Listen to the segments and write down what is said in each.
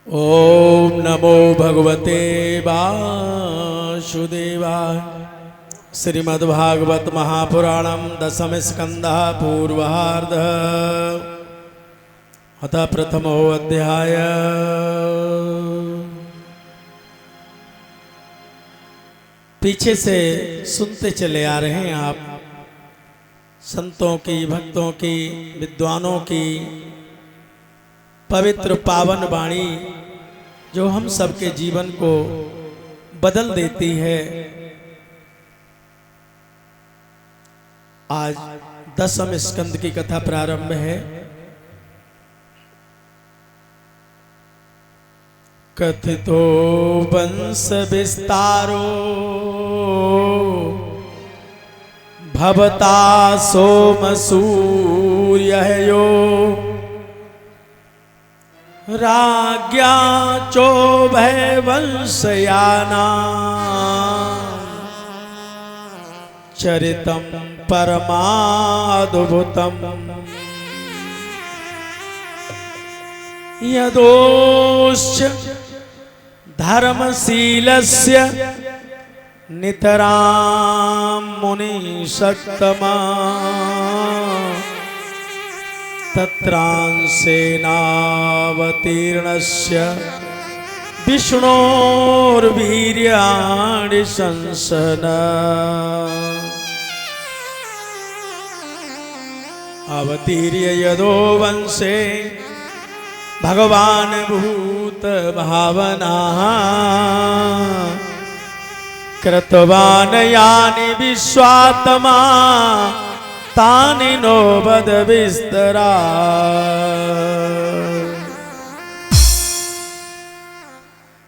ओम नमो भगवते वासुदेवाय। श्रीमद्भागवत महापुराणम दशम स्कंदः पूर्वार्धः अतः प्रथमो अध्याय। पीछे से सुनते चले आ रहे हैं आप संतों की, भक्तों की, विद्वानों की पवित्र पावन वाणी जो हम सबके जीवन को बदल देती है। आज दशम स्कंद की कथा प्रारंभ है। कथितो वंश विस्तारो भवता सोम सूर्यो राज्ञा चोभय वंशयाना चरितम परमाद्भुतम यदोश्च धर्मशीलस्य नितरां मुनिसत्तमा तत्रांसेनावतीर्णस्य विष्णोर्वीर्याणि संसना अवतीर्य यदो वंशे भगवान भूत भावना कृतवान यानि विश्वात्मा तानि नो वद विस्तरा।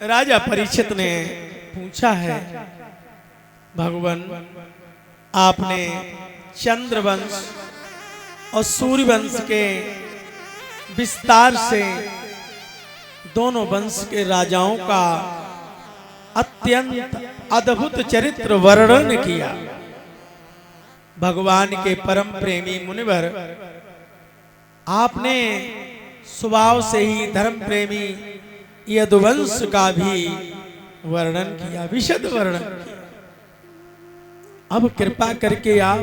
राजा परीक्षित ने पूछा है, भगवान आपने चंद्रवंश और सूर्यवंश के विस्तार से दोनों वंश के राजाओं का अत्यंत अद्भुत चरित्र वर्णन किया। भगवान के परम प्रेमी मुनिवर, आपने स्वभाव से ही धर्म प्रेमी यदुवंश का भी वर्णन किया, विशद वर्णन किया। अब कृपा करके आप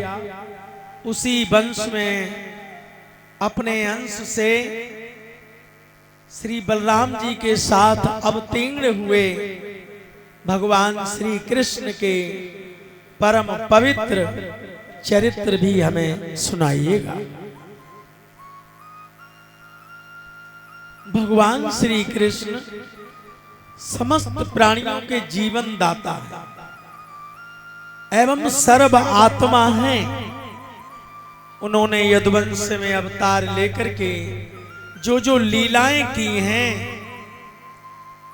उसी वंश में अपने अंश से श्री बलराम जी के साथ अवतीर्ण हुए भगवान श्री कृष्ण के परम पवित्र चरित्र भी हमें सुनाइएगा। भगवान श्री कृष्ण समस्त प्राणियों के जीवन दाता है एवं सर्व आत्मा है। उन्होंने यदुवंश में अवतार लेकर के जो जो लीलाएं की हैं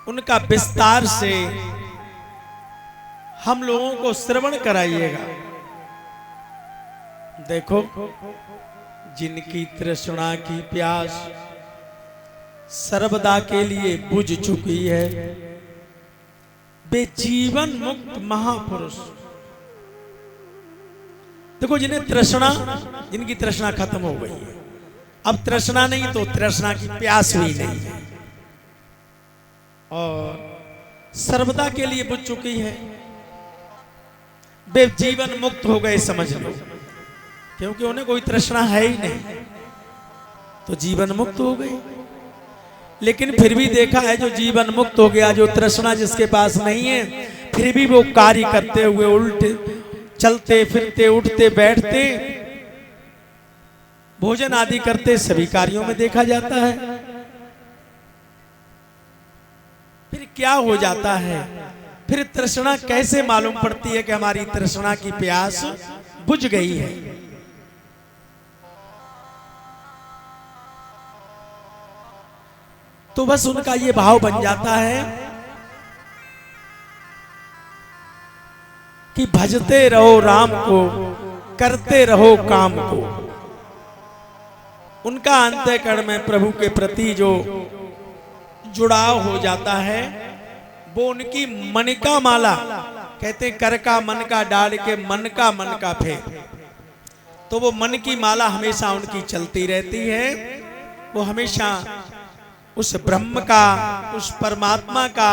उनका विस्तार से हम लोगों को श्रवण कराइएगा। देखो, जिनकी तृष्णा की प्यास सर्वदा के लिए बुझ चुकी है, वे जीवन मुक्त महापुरुष। देखो, जिनकी तृष्णा खत्म हो गई है, अब तृष्णा नहीं तो तृष्णा की प्यास भी नहीं है और सर्वदा के लिए बुझ चुकी है, वे जीवन मुक्त हो गए समझ लो। क्योंकि उन्हें कोई तृष्णा है ही नहीं, तो जीवन मुक्त हो गई। लेकिन फिर भी देखा है, जो जीवन मुक्त हो गया, जो तृष्णा जिसके पास नहीं है, फिर भी वो कार्य करते हुए, उल्टे चलते फिरते, उठते बैठते, भोजन आदि करते, सभी कार्यों में देखा जाता है। फिर क्या हो जाता है? फिर तृष्णा कैसे मालूम पड़ती है कि हमारी तृष्णा की प्यास बुझ गई है? तो बस उनका ये भाव बन जाता है कि भजते रहो राम को, करते रहो काम को। उनका अंतःकरण में प्रभु के प्रति जो जुड़ाव हो जाता है, वो उनकी मन का माला, कहते कर का मन का डाल के मन का फेर, तो वो मन की माला हमेशा उनकी चलती रहती है। वो हमेशा उस ब्रह्म का, उस परमात्मा का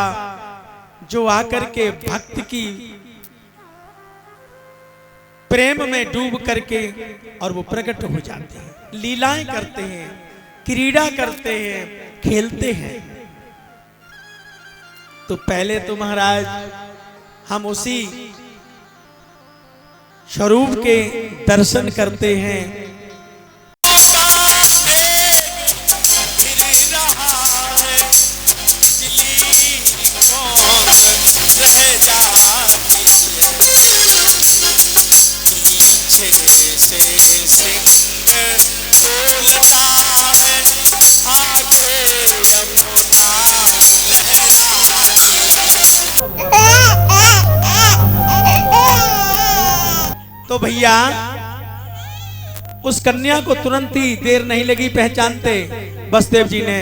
जो आकर के भक्त की प्रेम में डूब करके और वो प्रकट हो जाते हैं, लीलाएं करते हैं, क्रीड़ा करते हैं, खेलते हैं। तो पहले तो महाराज हम उसी स्वरूप के दर्शन करते हैं। तो भैया उस कन्या को तुरंत ही देर नहीं लगी पहचानते। बसदेव जी ने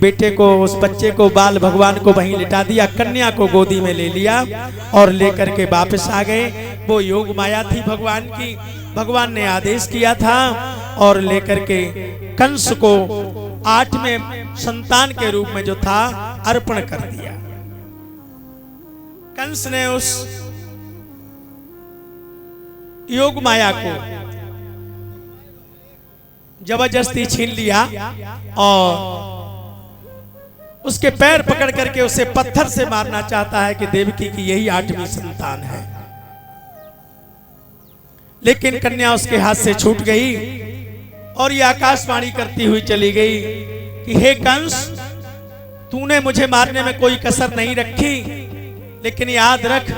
बेटे को, उस बच्चे को, बाल भगवान को वहीं लिटा दिया, कन्या को गोदी में ले लिया और लेकर के वापस आ गए। वो योग माया थी भगवान की, भगवान ने आदेश किया था और लेकर के कंस को 8वें संतान के रूप में जो था अर्पण कर दिया। कंस ने उस योग माया को जबरदस्ती छीन लिया और उसके पैर पकड़ करके उसे पत्थर से मारना चाहता है कि देवकी की यही 8वीं संतान है। लेकिन कन्या उसके हाथ से छूट गई और ये आकाशवाणी करती हुई चली गई कि हे कंस, तूने मुझे मारने में कोई कसर नहीं रखी, लेकिन याद रख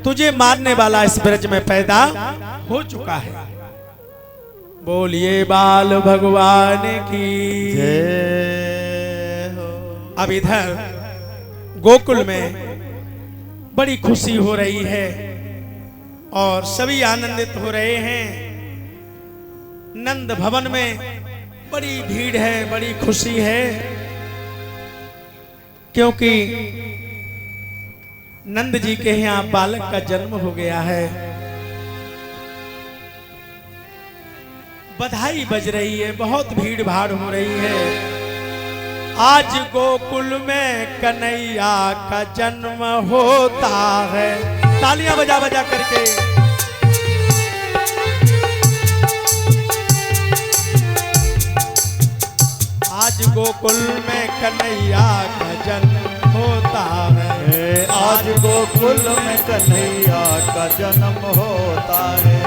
तुझे मारने वाला इस ब्रज में पैदा हो चुका है। बोलिए बाल भगवान की जय हो। अब इधर गोकुल में बड़ी खुशी हो रही है और सभी आनंदित हो रहे हैं। नंद भवन में बड़ी भीड़ है, बड़ी खुशी है, क्योंकि नंद जी के यहाँ बालक का जन्म हो गया है। बधाई बज रही है, बहुत भीड़ भाड़ हो रही है। आज गोकुल में कन्हैया का जन्म होता है। तालियां बजा बजा करके आज गोकुल में कन्हैया का जन्म होता है। आज गोकुल में कन्हैया का जन्म होता है।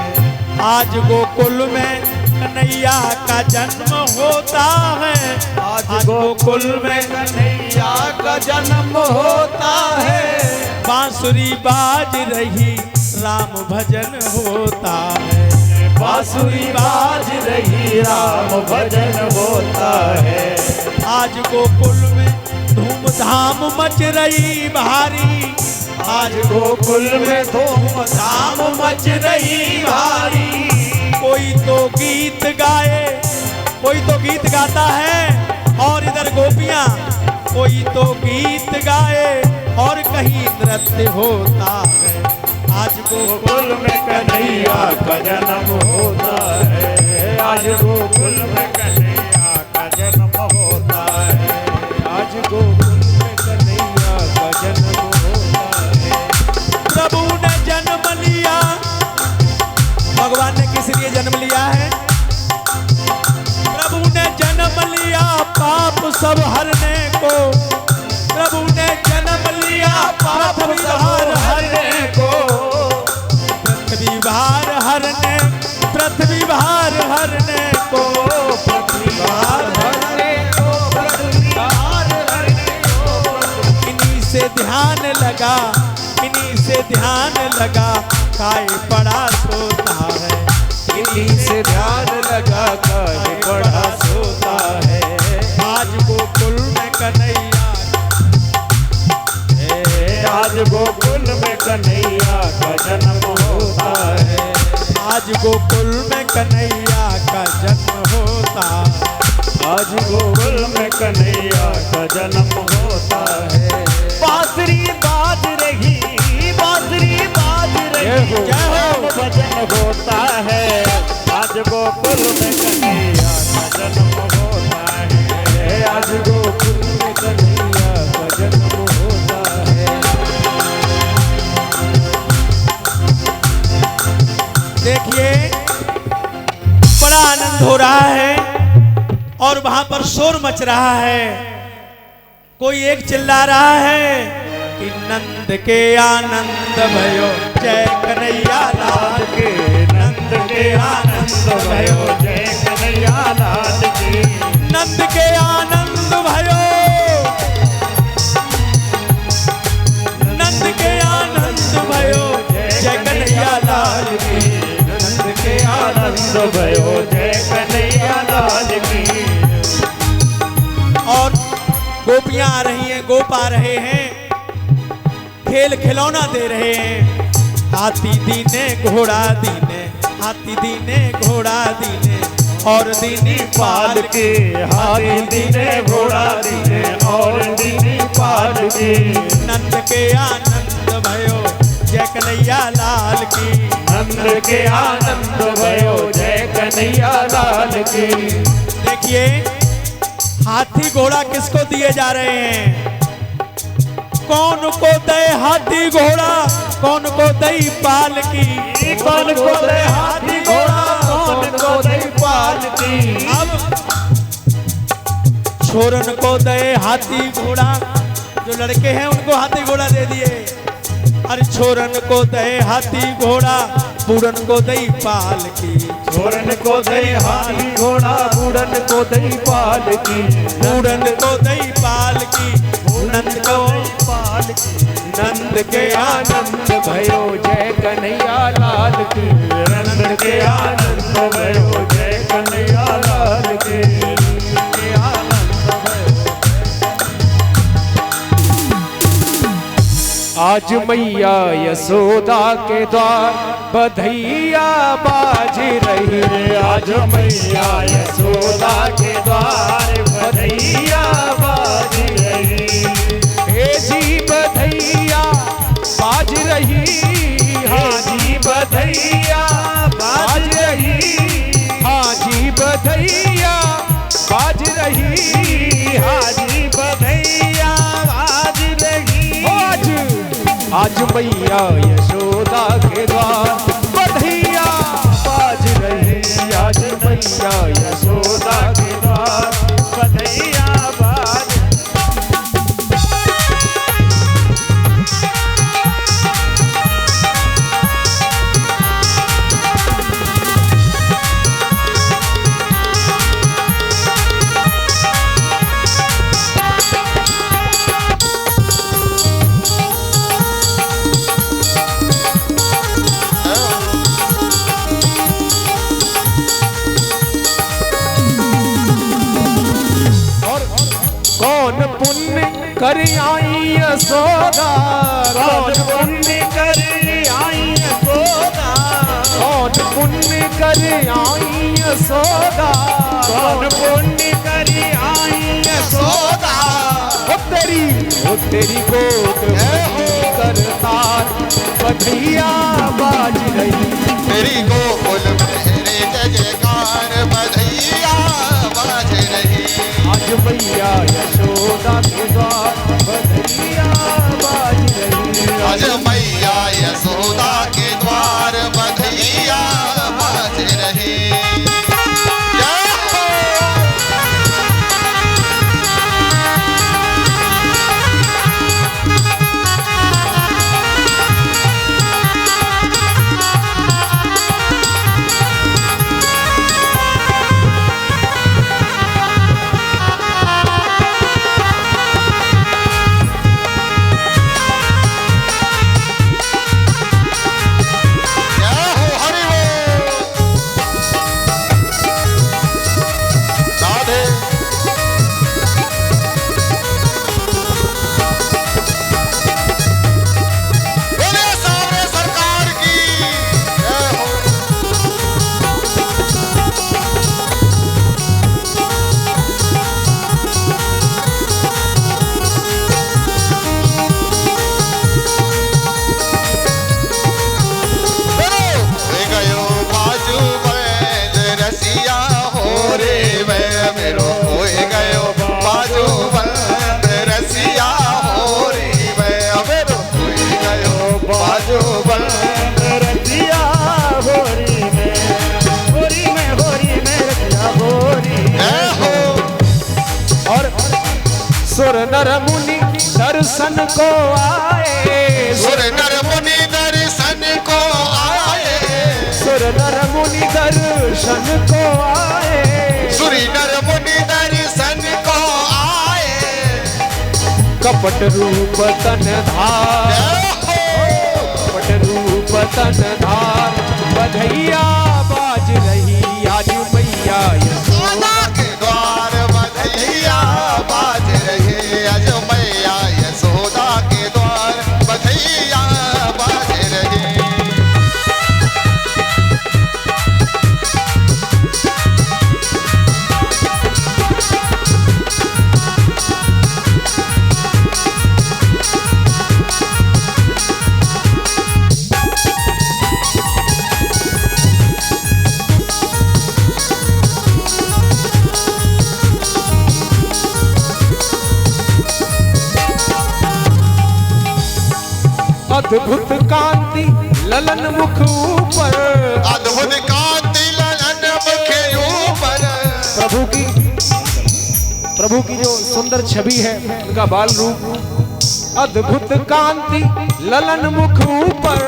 आज गोकुल में कन्हैया का जन्म होता है। आज गोकुल में कन्हैया का जन्म होता है। बांसुरी बाज रही राम भजन होता है। बांसुरी बाज रही राम भजन होता है। आज गोकुल में धूमधाम मच रही भारी। आज गोकुल में धूमधाम मच रही भारी। कोई तो गीत गाए, कोई तो गीत गाता है और इधर गोपियां, कोई तो गीत गाए और कहीं नृत्य होता है। आज गोकुल में कन्हैया का जन्म होता है। आज गोकुल में कन्हैया का जन्म होता है। आज गोकुल में कन्हैया का जन्म होता है। प्रभु ने जन्म लिया। भगवान ने किस लिए जन्म लिया है? प्रभु ने जन्म लिया पाप सब हरने को। प्रभु ने जन्म लिया पाप भार हरने को। पृथ्वी भार हरने, पृथ्वी भार हरने को, पृथ्वी भार हरने को, पृथ्वी भार हरने को। इन्हीं से ध्यान लगा, इन्हीं से ध्यान लगा, काय पड़ा सोता है। इन्हीं से ध्यान लगा काय पड़ा सोता है। आज गोकुल में कन्हैया, आज गोकुल में कन्हैया का जन्म होता है। आज गोकुल में कन्हैया का जन्म होता है। आज गोकुल में कन्हैया का जन्म होता है। बांसुरी बाज रही, बांसुरी बाज रही, राम भजन होता है। आज गोकुल में कन्हैया का जन्म होता है। आज गोकुल में आनंद हो रहा है और वहां पर शोर मच रहा है। कोई एक चिल्ला रहा है कि नंद के आनंद भयो जय कन्हैया लाल के नंद के आनंद भयो जय कन्हैया लाल की। नंद के आनंद भयो, नंद के आनंद भयो जय कन्हैया लाल की। नंद के आनंद भयो जय कन्हैया लाल की। और गोपियां आ रही हैं, गोप आ रहे हैं, खेल खिलौना दे रहे हैं। हाथी दीने घोड़ा दीने, हाथी दीने घोड़ा दीने और दीनी पाल के हाथी दीने घोड़ा दीने और दीनी पाल के। नंद के आनंद भयो जय कन्हैया लाल की। नंद के आनंद भयो जय कन्हैया लाल की। देखिए हाथी घोड़ा किसको दिए जा रहे हैं? कौन को दे हाथी घोड़ा, कौन को दे पाल की। कौन को दे हाथी घोड़ा, कौन को दे पाल की। अब छोरन को दे हाथी घोड़ा, जो लड़के हैं उनको हाथी घोड़ा दे दिए। अरे छोरन को दे हाथी घोड़ा, बूढ़न को दे पाल की। छोरन को दे हाथी घोड़ा, बूढ़न को दे पाल की। बूढ़न को दे पाल की, नंद को पाल की। नंद के आनंद भयो जय कन्हैया लाल की। नंद के आनंद भयो जय कन्हैया लाल की। आज मैया यशोदा के द्वार बधैया बाज रही रे। आज मैया यशोदा के द्वार बधैया बाज रही। हे जी बधैया बाज रही, हाँ जी बधैया बाज रही। हाँ जी बधैया बाज रही, हाँ जी बधैया बाज रही। आज मैया यशोदा के द्वार बधैया बाज रही। आज मैया यशोदा के द्वार बधैया बाज। कौन पुण्य कर आई यशोदा, कौन पुण्य कर आई यशोदा। कौन पुण्य कर आई यशोदा, कौन पुण्य कर आई यशोदा। ओ तेरी गोद में करतार बधैया बाज रही। तेरी गोकुल मेरे जय जयकार बधैया बाज रही। आज मैया यशोदा के द्वार बधैया बाज रही। आज मैया यशोदा के द्वार बधैया बाज रही। जय हो। मुनि दर्शन को आए, सुर नर मुनि दर्शन को आए, सुर नर मुनि दर्शन को आए, सुरी नर मुनि दर्शन को आए, कपट रूप तन धार, कपट रूप तन धार, बधैया बाज रही आज मैया यशोदा के द्वार, बधैया बाज रहे आज मैया यशोदा के द्वार, बधैया बाज रहे। अद्भुत कांति ललन मुख ऊपर, अद्भुत कांति ललन मुख ऊपर, प्रभु की जो सुंदर छवि है उनका बाल रूप, अद्भुत कांति ललन मुख ऊपर,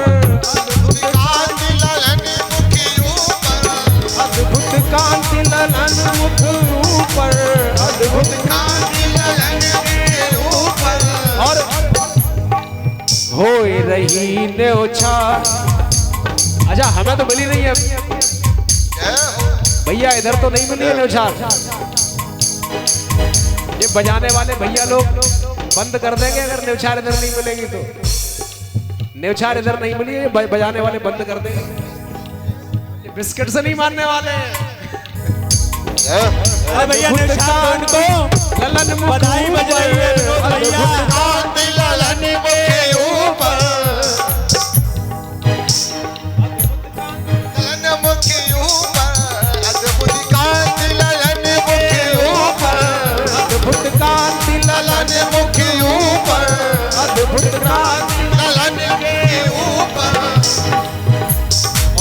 अद्भुत कांति ललन मुख ऊपर, अद्भुत कांति ललन मुख ऊपर, अद्भुत कांति ललन के ऊपर, और होए रही न्योछार। अच्छा हमें तो मिली नहीं है भैया, इधर तो नहीं मिली है न्योछार। ये बजाने वाले भैया लोग बंद कर देंगे अगर न्योछार इधर नहीं मिलेगी तो। न्योछार इधर नहीं मिली है, बजाने वाले बंद कर देंगे। ये बिस्किट से नहीं मानने वाले हैं। अरे भैया न्योछार को ललन मुख बधाई बज रही है विनोद भैया। कांति ललन मुख ऊपर, ललन मुख ऊपर, अद्भुत कांति ललन मुख ऊपर, अद्भुत कांति ललन मुख ऊपर, अद्भुत कांति ललन के ऊपर,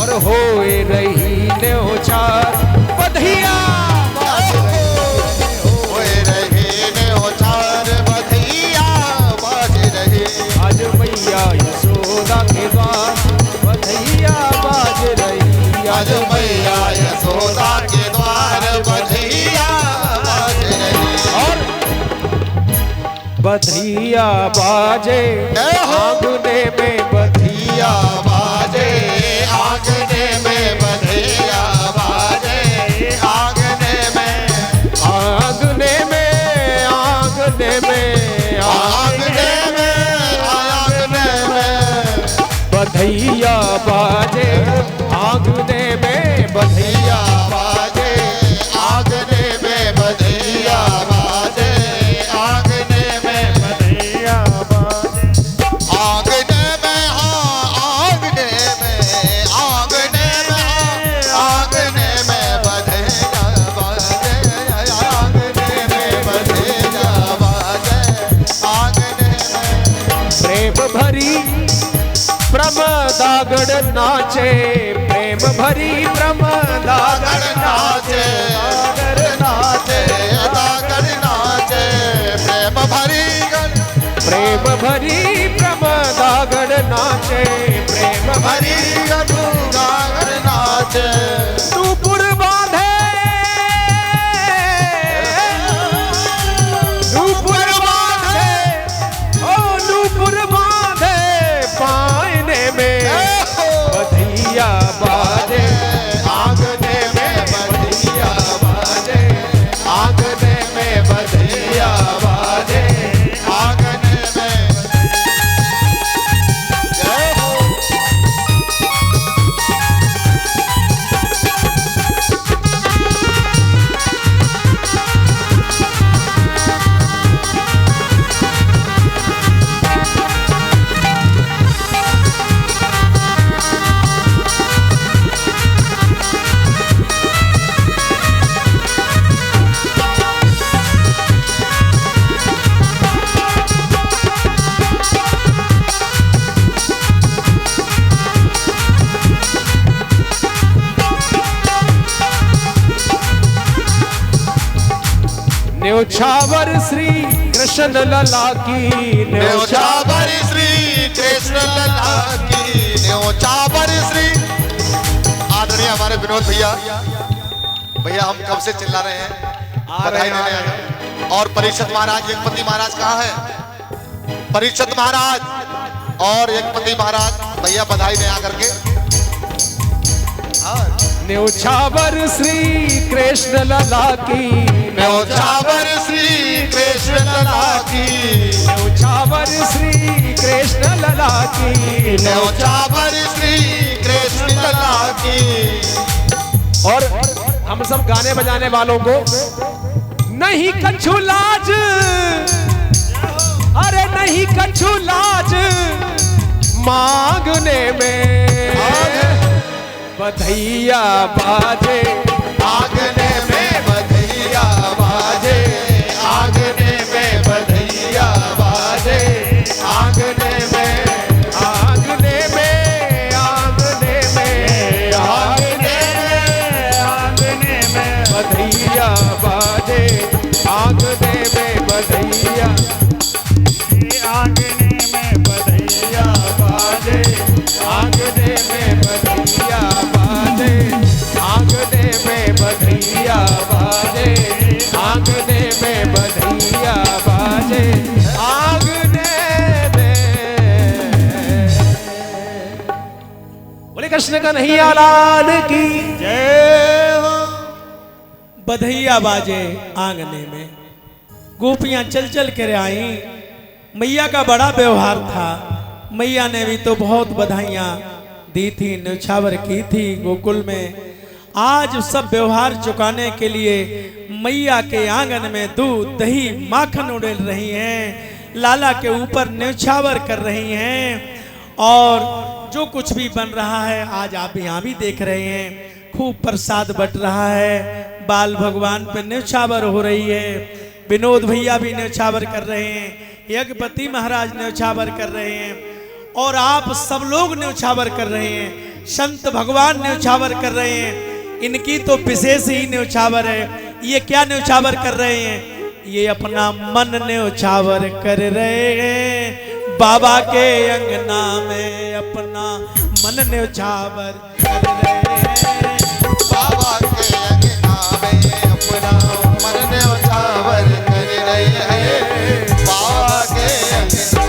और होए रही न्योछार बधैया होए रहे न्योछार, बधैया बाज रहे आज मैया यशोदा के द्वार, बधैया बाज रही आज मैया यशोदा के द्वार, बधैया बाज रहे। और बधैया बाजे आंगने में, बधैया बाजे आंगने में, बधैया बाजे आंगने में, आंगने में, आंगने में, आंगने में, आंगने में, बधैया बाजे आंगने में, बधैया बाजे आंगने में, बधैया बाजे आंगने में, बधैया बाजे आंगने में, हाँ आंगने में, आंगने में, आंगने में, बधैया बाजे आंगने में, बधैया बाजे आंगने में, प्रेम भरी प्रमदागढ़ नाचे, प्रेम भरी प्रमदागढ़ नाचे, नाचे नाचे दागड़ नाचे, प्रेम भरी प्रेम भरी प्रमदागढ़ नाचे, प्रेम भरी दागड़ नाचे, नूपुर बांधे, नूपुर बांधे, ओ नूपुर बांधे पायने में, बधैया बाजे आंगने में, बधैया बाजे आंगने में, बधैया बाजे आंगने में, जय हो। न्योछावर श्री कृष्ण लला की न्योछावर श्री कृष्ण लला की न्योछावर श्री। आदरणीय हमारे विनोद भैया, भैया हम कब से चिल्ला रहे हैं, बधाई देने आए हैं। और परीक्षित महाराज, एकपति महाराज कहाँ है? परीक्षित महाराज और एकपति महाराज, भैया बधाई दें आकर के। न्योछावर श्री कृष्ण लला की न्योछावर श्री कृष्ण लला की न्योछावर श्री कृष्ण लला की न्योछावर श्री कृष्ण लला की। और हम सब गाने बजाने वालों को नहीं कछु लाज, अरे नहीं कछु लाज मांगने में बधैया बाजे आंगने में बधैया बाजे आंगने में बधैया बाजे आंगने में आंगने में आंगने में आंगने में आंगने में बधैया बाजे आंगने में बधैया आंगने में बधैया बाजे आंगने में बधैया बाजे आंगने में बधैया बाजे आंगने में बधैया बाजे आंगने में। बोले कृष्ण कन्हैया लाल की जय हो। बधैया बाजे आंगने में, गोपियां चल चल कर आई। मैया का बड़ा व्यवहार था, मैया ने भी तो बहुत बधाइयां दी थी, न्योछावर की थी गोकुल में। आज सब व्यवहार चुकाने के लिए मैया के आंगन में दूध दही माखन उड़ेल रही हैं, लाला के ऊपर न्योछावर कर रही हैं। और जो कुछ भी बन रहा है आज आप यहाँ भी देख रहे हैं, खूब प्रसाद बट रहा है, बाल भगवान पे न्योछावर हो रही है। विनोद भैया भी न्योछावर कर रहे हैं, यज्ञपति महाराज न्योछावर कर रहे हैं, और आप सब लोग न्योछावर कर रहे हैं, संत भगवान न्योछावर कर रहे हैं। इनकी तो विशेष ही न्योछावर है। ये क्या न्योछावर कर रहे हैं? ये अपना मन न्योछावर कर रहे हैं, बाबा के अंगना में अपना मन न्योछावर कर रहे हैं। बाबा के अंगना में अपना मन न्योछावर कर रहे हैं। बाबा के अंगना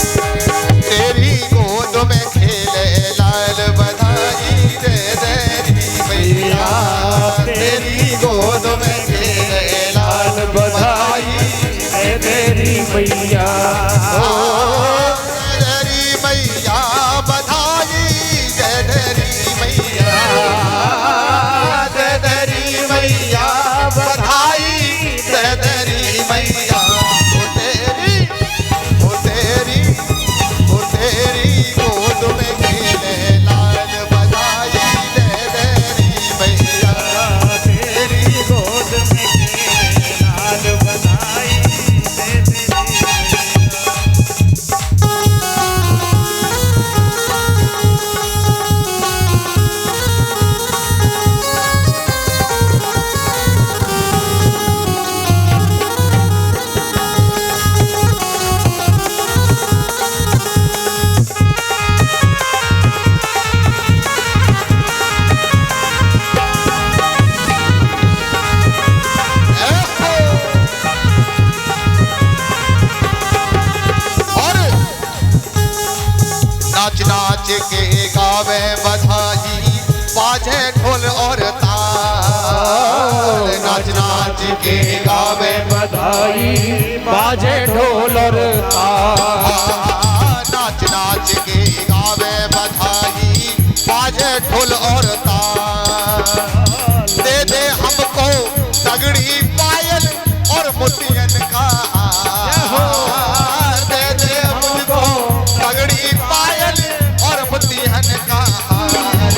तेरी गोद में खेले लाल बधाई दे तेरी मैया, तेरी गोद में खेले लाल बधाई दे तेरी मैया तेरी मैया बधाई जय तेरी मैया, जय तेरी मैया बधाई जय तेरी मैया। ओ तेरी गोद में खेले लाल बधाई दे तेरी मैया, तेरी गोद में खेले लाल बधाई दे तेरी नाच नाच के गावे बधाई बाजे ढोल और ताल, नाच नाच के गावे बधाई बाजे ढोल और ताल, नाच नाच के गावे बधाई बाजे ढोल और ताल। दे दे हमको तगड़ी पायल और मोतियन का हार, दे दे हमको तगड़ी पायल और मोतियन का हार।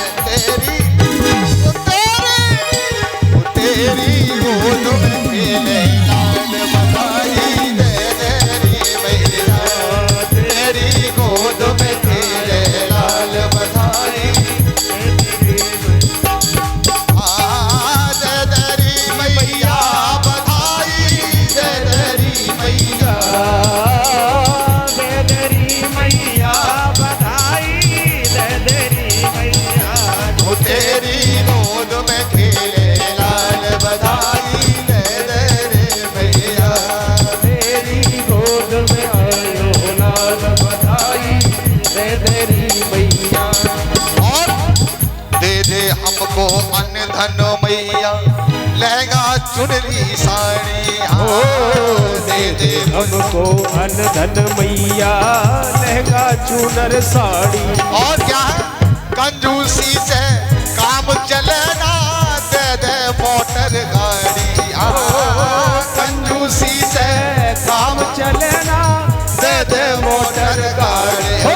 तेरी गोद में खेले लाल बधाई दे तेरी मैया, लाल बधाई दे तेरी मैया। और दे हमको अन्न धन मैया, लहंगा चुनरी साड़ी। ओ दे हमको अन्न धन मैया, लहंगा चूनर साड़ी। और क्या है, कंजूसी से काम चलेना, दे मोटर गाड़ी। कंजूसी से काम चलेना, दे मोटर गाड़ी। ओ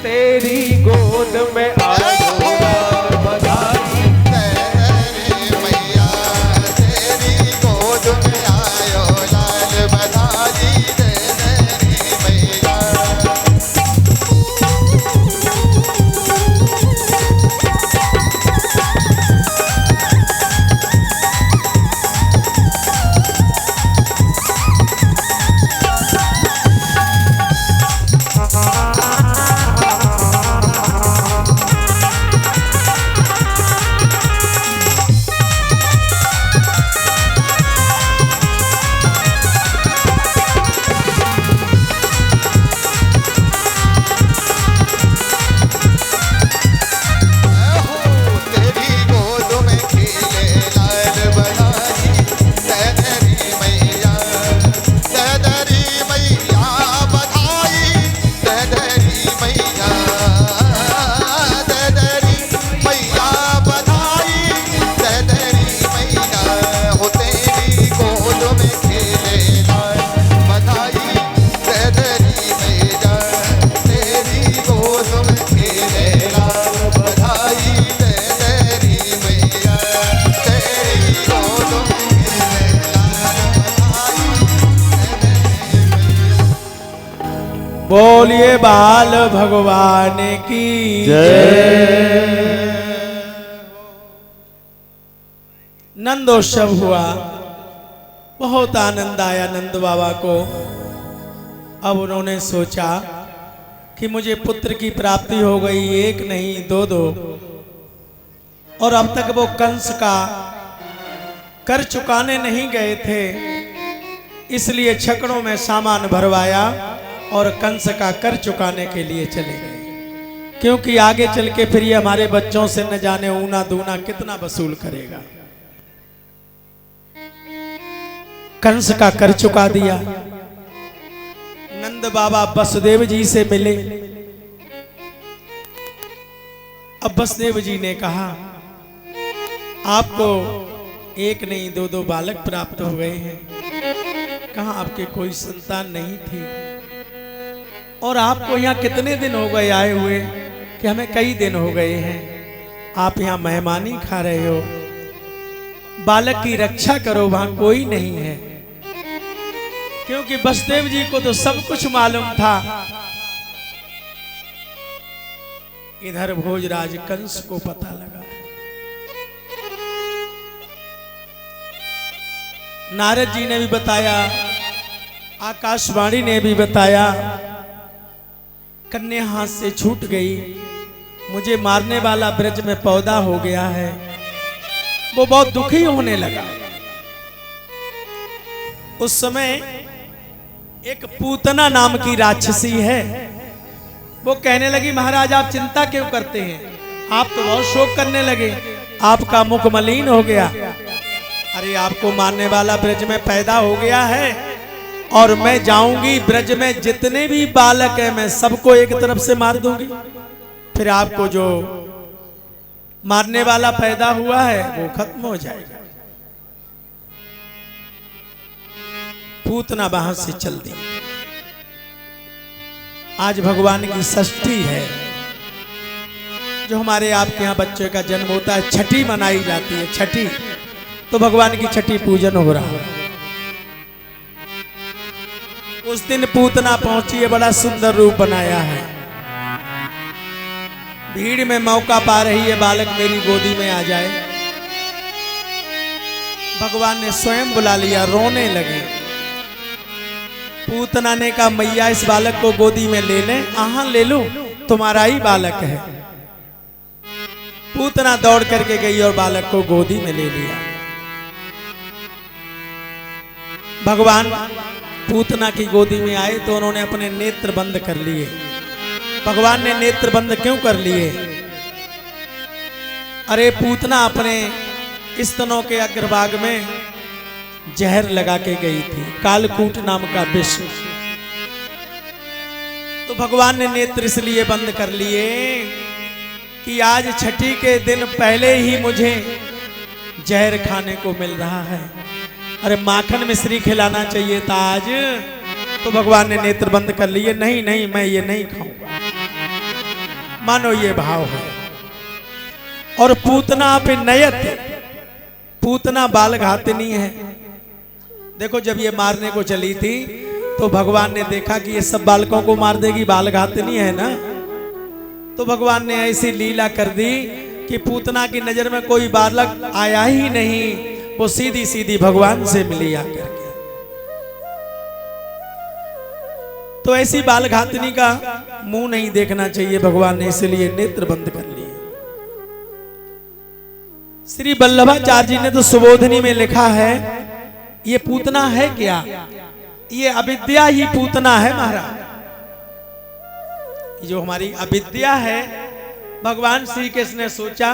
तेरी गोद में आयो लाल बधाई। तेरी मैया, तेरी गोद में आयो लाल बधाई दे तेरी मैया। बोलिए बाल भगवान की जय। नंदोत्सव हुआ, बहुत आनंद आया नंद बाबा को। अब उन्होंने सोचा कि मुझे पुत्र की प्राप्ति हो गई, एक नहीं दो दो, और अब तक वो कंस का कर चुकाने नहीं गए थे, इसलिए छकड़ों में सामान भरवाया और कंस का कर चुकाने के लिए चले गए। क्योंकि आगे चल के फिर ये हमारे बच्चों से न जाने ऊना दूना कितना वसूल करेगा। कंस का कर चुका दिया। नंद बाबा वसुदेव जी से मिले। अब वसुदेव जी ने कहा, आपको एक नहीं दो दो बालक प्राप्त हो गए हैं, कहाँ आपके कोई संतान नहीं थी, और आपको यहाँ कितने दिन हो गए आए हुए? कि हमें कई दिन हो गए हैं। आप यहाँ मेहमानी खा रहे हो, बालक की रक्षा करो, वहां कोई नहीं है। क्योंकि वसुदेव जी को तो सब कुछ मालूम था। इधर भोजराज कंस को पता लगा। नारद जी ने भी बताया, आकाशवाणी ने भी बताया, कन्या हाथ से छूट गई, मुझे मारने वाला ब्रज में पौधा हो गया है। वो बहुत दुखी होने लगा। उस समय एक पूतना नाम की राक्षसी है, वो कहने लगी, महाराज आप चिंता क्यों करते हैं? आप तो बहुत शोक करने लगे, आपका मुख मलिन हो गया। अरे आपको मारने वाला ब्रज में पैदा हो गया है, और मैं जाऊंगी ब्रज में जितने भी बालक हैं मैं सबको एक तरफ से मार दूंगी। फिर आपको जो मारने वाला पैदा हुआ है वो खत्म हो जाएगा। पूतना वहां से चल दी। आज भगवान की षष्ठी है, जो हमारे आपके यहाँ बच्चों का जन्म होता है, छठी मनाई जाती है। छठी तो भगवान की छठी पूजन हो रहा है। उस दिन पूतना पहुंची है, बड़ा सुंदर रूप बनाया है। भीड़ में मौका पा रही है, बालक मेरी गोदी में आ जाए। भगवान ने स्वयं बुला लिया, रोने लगे। पूतना ने कहा, मैया इस बालक को गोदी में ले ले। आहा ले लो, तुम्हारा ही बालक है। पूतना दौड़ करके गई और बालक को गोदी में ले लिया। भगवान पूतना की गोदी में आए तो उन्होंने अपने नेत्र बंद कर लिए। भगवान ने नेत्र बंद क्यों कर लिए? अरे पूतना अपने स्तनों के अग्रभाग में जहर लगा के गई थी, कालकूट नाम का विष। तो भगवान ने नेत्र इसलिए बंद कर लिए कि आज छठी के दिन पहले ही मुझे जहर खाने को मिल रहा है। अरे माखन मिश्री खिलाना चाहिए था आज, तो भगवान ने नेत्र बंद कर लिए। नहीं नहीं, मैं ये नहीं खाऊंगा। मानो ये भाव है। और पूतना पे नयत, पूतना बाल घातनी है। देखो जब ये मारने को चली थी तो भगवान ने देखा कि ये सब बालकों को मार देगी, बाल घातनी है ना। तो भगवान ने ऐसी लीला कर दी कि पूतना की नजर में कोई बालक आया ही नहीं, वो सीधी सीधी भगवान से मिली आकर के। तो ऐसी बाल घातनी का मुंह नहीं देखना चाहिए, भगवान ने इसलिए नेत्र बंद कर लिए। श्री वल्लभाचार्य जी ने तो सुबोधनी में लिखा है, ये पूतना है क्या? ये अविद्या ही पूतना है महाराज। जो हमारी अविद्या है, भगवान श्री कृष्ण ने सोचा